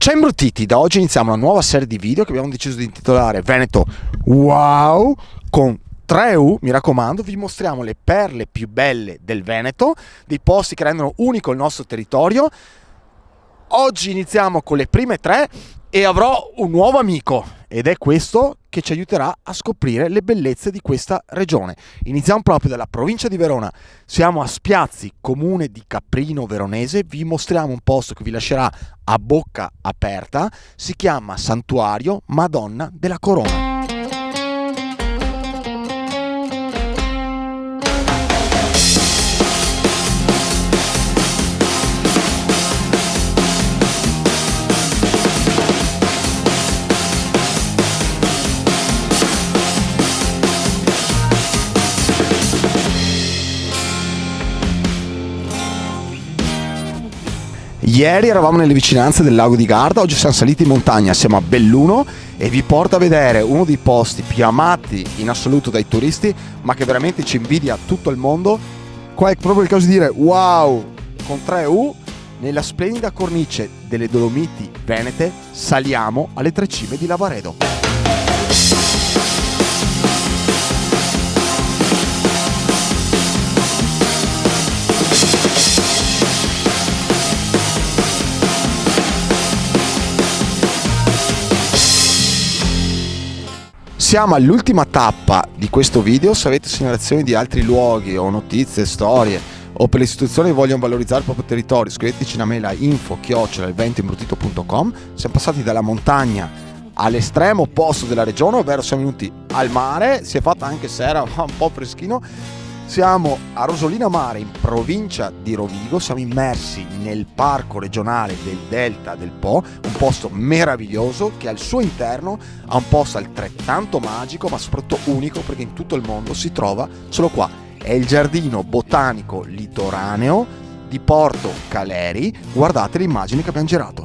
Ciao imbruttiti, da oggi iniziamo una nuova serie di video che abbiamo deciso di intitolare Veneto Wow con 3U. Mi raccomando, vi mostriamo le perle più belle del Veneto, dei posti che rendono unico il nostro territorio. Oggi iniziamo con le prime 3 e avrò un nuovo amico ed è questo che ci aiuterà a scoprire le bellezze di questa regione. Iniziamo proprio dalla provincia di Verona. Siamo a Spiazzi, comune di Caprino Veronese. Vi mostriamo un posto che vi lascerà a bocca aperta. Si chiama Santuario Madonna della Corona. Ieri eravamo nelle vicinanze del lago di Garda, oggi siamo saliti in montagna, siamo a Belluno e vi porto a vedere uno dei posti più amati in assoluto dai turisti, ma che veramente ci invidia tutto il mondo. Qua è proprio il caso di dire wow con 3U, nella splendida cornice delle Dolomiti Venete saliamo alle 3 cime di Lavaredo. Siamo all'ultima tappa di questo video. Se avete segnalazioni di altri luoghi o notizie, storie o per le istituzioni che vogliono valorizzare il proprio territorio, scriveteci una mail a info@elventoimbrutito.com. Siamo passati dalla montagna all'estremo opposto della regione, ovvero siamo venuti al mare, si è fatta anche sera, ma un po' freschino. Siamo a Rosolina Mare in provincia di Rovigo, siamo immersi nel parco regionale del Delta del Po, un posto meraviglioso che al suo interno ha un posto altrettanto magico ma soprattutto unico perché in tutto il mondo si trova solo qua. È il giardino botanico litoraneo di Porto Caleri. Guardate le immagini che abbiamo girato.